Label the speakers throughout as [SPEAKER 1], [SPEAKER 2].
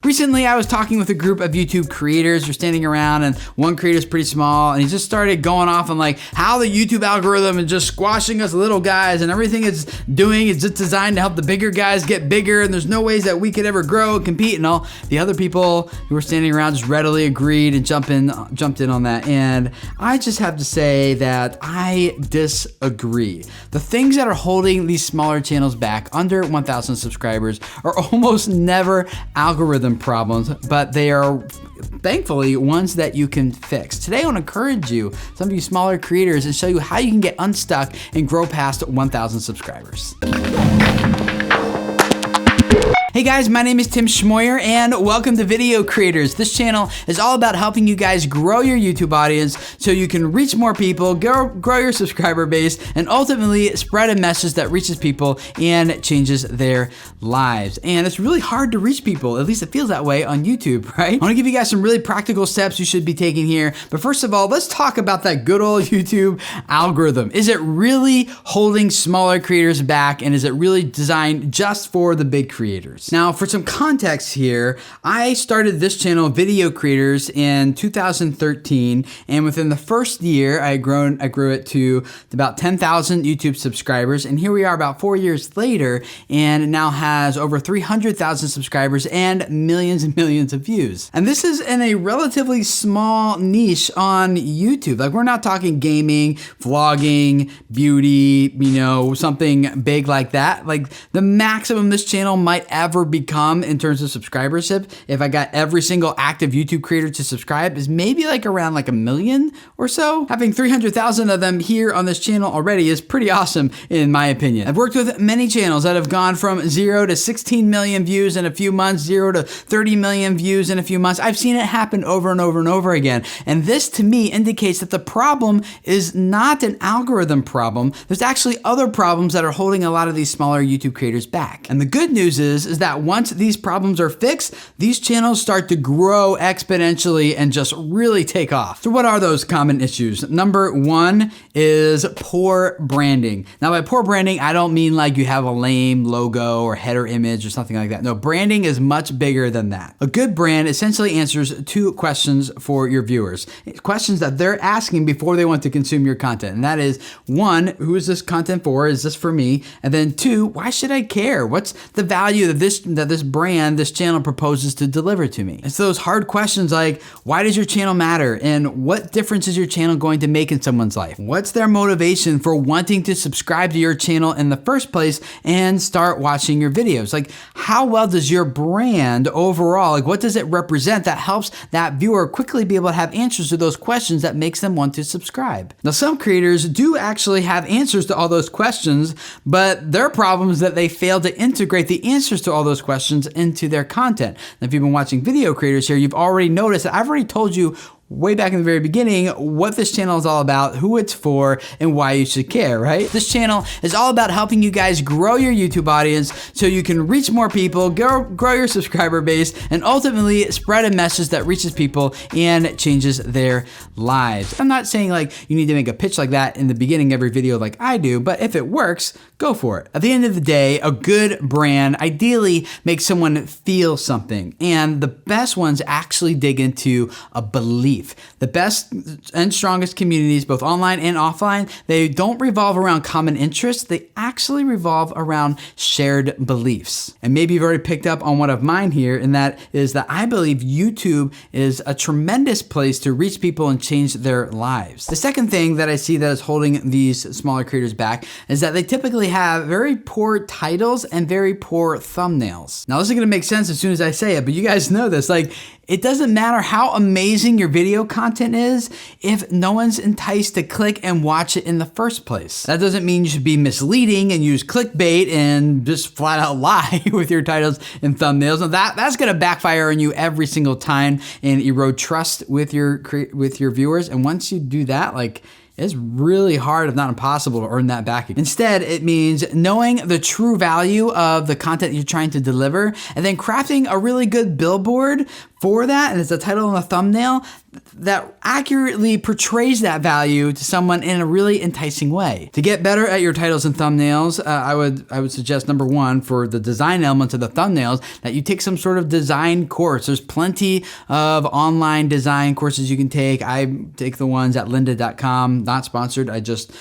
[SPEAKER 1] Recently, I was talking with a group of YouTube creators. We're standing around and one creator's pretty small and he just started going off on like how the YouTube algorithm is just squashing us little guys and everything it's doing is just designed to help the bigger guys get bigger and there's no ways that we could ever grow and compete and all. The other people who were standing around just readily agreed and jumped in on that. And I just have to say that I disagree. The things that are holding these smaller channels back under 1,000 subscribers are almost never algorithm problems, but they are thankfully ones that you can fix. Today I want to encourage you, some of you smaller creators, and show you how you can get unstuck and grow past 1,000 subscribers. Hey guys, my name is Tim Schmoyer and welcome to Video Creators. This channel is all about helping you guys grow your YouTube audience so you can reach more people, grow your subscriber base, and ultimately spread a message that reaches people and changes their lives. And it's really hard to reach people, at least it feels that way on YouTube, right? I want to give you guys some really practical steps you should be taking here. But first of all, let's talk about that good old YouTube algorithm. Is it really holding smaller creators back, and is it really designed just for the big creators? Now, for some context here, I started this channel, Video Creators, in 2013, and within the first year, I grew it to about 10,000 YouTube subscribers, and here we are about 4 years later, and it now has over 300,000 subscribers and millions and millions of views. And this is in a relatively small niche on YouTube. Like, we're not talking gaming, vlogging, beauty, you know, something big like that. Like, the maximum this channel might ever become in terms of subscribership, if I got every single active YouTube creator to subscribe, is maybe like around like 1 million or so. Having 300,000 of them here on this channel already is pretty awesome in my opinion. I've worked with many channels that have gone from 0 to 16 million views in a few months, 0 to 30 million views in a few months. I've seen it happen over and over and over again. And this to me indicates that the problem is not an algorithm problem. There's actually other problems that are holding a lot of these smaller YouTube creators back. And the good news is that once these problems are fixed, these channels start to grow exponentially and just really take off. So what are those common issues? Number one is poor branding. Now by poor branding, I don't mean like you have a lame logo or header image or something like that. No, branding is much bigger than that. A good brand essentially answers two questions for your viewers. Questions that they're asking before they want to consume your content. And that is, one, who is this content for? Is this for me? And then two, why should I care? What's the value that this brand, this channel proposes to deliver to me? It's those hard questions like, why does your channel matter? And what difference is your channel going to make in someone's life? What's their motivation for wanting to subscribe to your channel in the first place and start watching your videos? Like, how well does your brand overall, like what does it represent that helps that viewer quickly be able to have answers to those questions that makes them want to subscribe? Now, some creators do actually have answers to all those questions, but their problem is that they fail to integrate the answers to all those questions into their content. Now, if you've been watching Video Creators here, you've already noticed that I've already told you way back in the very beginning what this channel is all about, who it's for, and why you should care, right? This channel is all about helping you guys grow your YouTube audience so you can reach more people, grow your subscriber base, and ultimately spread a message that reaches people and changes their lives. I'm not saying like you need to make a pitch like that in the beginning of every video like I do, but if it works, go for it. At the end of the day, a good brand ideally makes someone feel something, and the best ones actually dig into a belief. The best and strongest communities, both online and offline, they don't revolve around common interests. They actually revolve around shared beliefs. And maybe you've already picked up on one of mine here, and that is that I believe YouTube is a tremendous place to reach people and change their lives. The second thing that I see that is holding these smaller creators back is that they typically have very poor titles and very poor thumbnails. Now, this is gonna make sense as soon as I say it, but you guys know this. Like, it doesn't matter how amazing your video content is if no one's enticed to click and watch it in the first place. That doesn't mean you should be misleading and use clickbait and just flat out lie with your titles and thumbnails. Now that's gonna backfire on you every single time and erode trust with your viewers. And once you do that, like, it's really hard, if not impossible, to earn that back. Instead, it means knowing the true value of the content you're trying to deliver and then crafting a really good billboard for that, and it's a title and a thumbnail that accurately portrays that value to someone in a really enticing way. To get better at your titles and thumbnails, I would suggest, number one, for the design elements of the thumbnails, that you take some sort of design course. There's plenty of online design courses you can take. I take the ones at lynda.com, not sponsored. I just,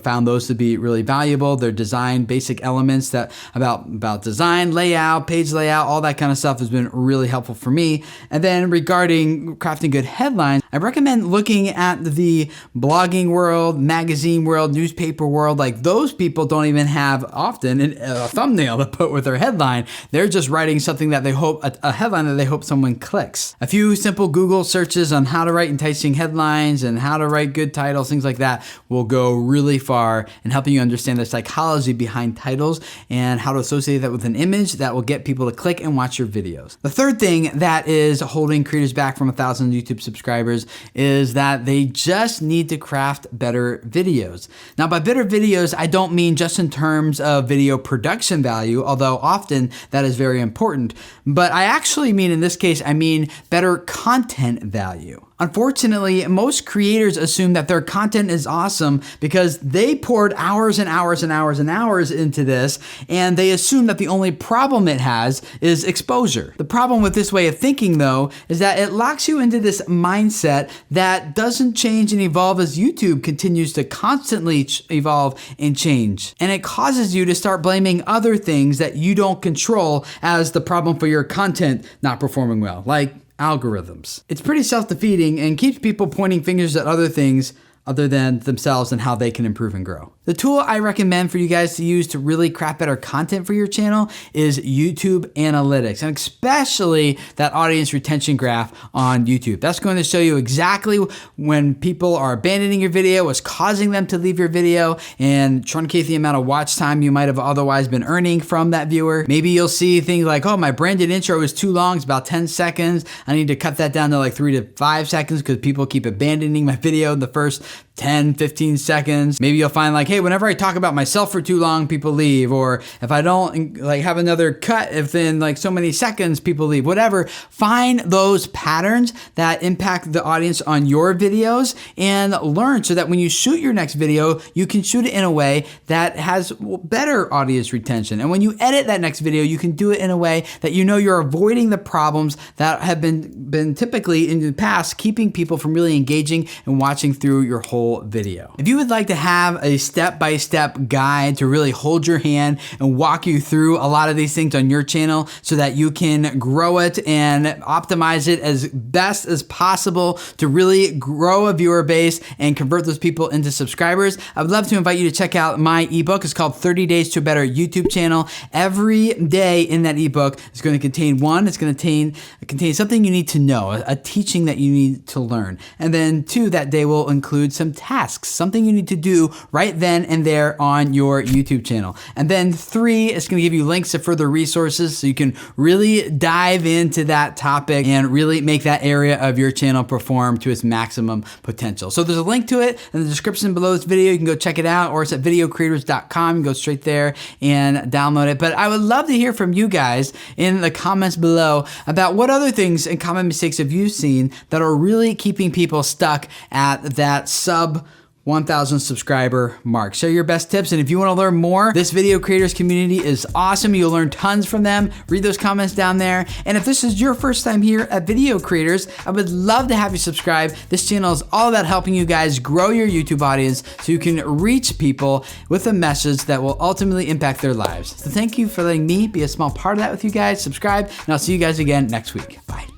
[SPEAKER 1] found those to be really valuable. They're design basic elements that about design, layout, page layout, all that kind of stuff has been really helpful for me. And then regarding crafting good headlines, I recommend looking at the blogging world, magazine world, newspaper world. Like, those people don't even have often a thumbnail to put with their headline. They're just writing something that they hope, a headline that they hope someone clicks. A few simple Google searches on how to write enticing headlines and how to write good titles, things like that, will go really far in helping you understand the psychology behind titles and how to associate that with an image that will get people to click and watch your videos. The third thing that is holding creators back from 1,000 YouTube subscribers is that they just need to craft better videos. Now, by better videos, I don't mean just in terms of video production value, although often that is very important, but I actually mean, in this case, I mean better content value. Unfortunately, most creators assume that their content is awesome because they poured hours and hours and hours and hours into this, and they assume that the only problem it has is exposure. The problem with this way of thinking, though, is that it locks you into this mindset that doesn't change and evolve as YouTube continues to constantly evolve and change. And it causes you to start blaming other things that you don't control as the problem for your content not performing well, like algorithms. It's pretty self-defeating and keeps people pointing fingers at other things other than themselves and how they can improve and grow. The tool I recommend for you guys to use to really craft better content for your channel is YouTube Analytics, and especially that audience retention graph on YouTube. That's going to show you exactly when people are abandoning your video, what's causing them to leave your video, and truncate the amount of watch time you might have otherwise been earning from that viewer. Maybe you'll see things like, oh, my branded intro is too long, it's about 10 seconds. I need to cut that down to like 3 to 5 seconds because people keep abandoning my video in the first 10, 15 seconds. Maybe you'll find like, hey, whenever I talk about myself for too long, people leave. Or if I don't like have another cut within like so many seconds, people leave. Whatever. Find those patterns that impact the audience on your videos and learn so that when you shoot your next video, you can shoot it in a way that has better audience retention. And when you edit that next video, you can do it in a way that you know you're avoiding the problems that have been typically in the past keeping people from really engaging and watching through your whole video. If you would like to have a step-by-step guide to really hold your hand and walk you through a lot of these things on your channel so that you can grow it and optimize it as best as possible to really grow a viewer base and convert those people into subscribers, I would love to invite you to check out my ebook. It's called 30 Days to a Better YouTube Channel. Every day in that ebook is going to contain it's going to contain something you need to know, a teaching that you need to learn. And then 2, that day will include some tasks, something you need to do right then and there on your YouTube channel. And then 3, it's going to give you links to further resources so you can really dive into that topic and really make that area of your channel perform to its maximum potential. So there's a link to it in the description below this video. You can go check it out, or it's at videocreators.com. You can go straight there and download it. But I would love to hear from you guys in the comments below about what other things and common mistakes have you seen that are really keeping people stuck at that sub 1,000 subscriber mark. Share your best tips, and if you want to learn more, this video creators community is awesome. You'll learn tons from them. Read those comments down there. And if this is your first time here at Video Creators, I would love to have you subscribe. This channel is all about helping you guys grow your YouTube audience so you can reach people with a message that will ultimately impact their lives. So thank you for letting me be a small part of that with you guys. Subscribe, and I'll see you guys again next week. Bye.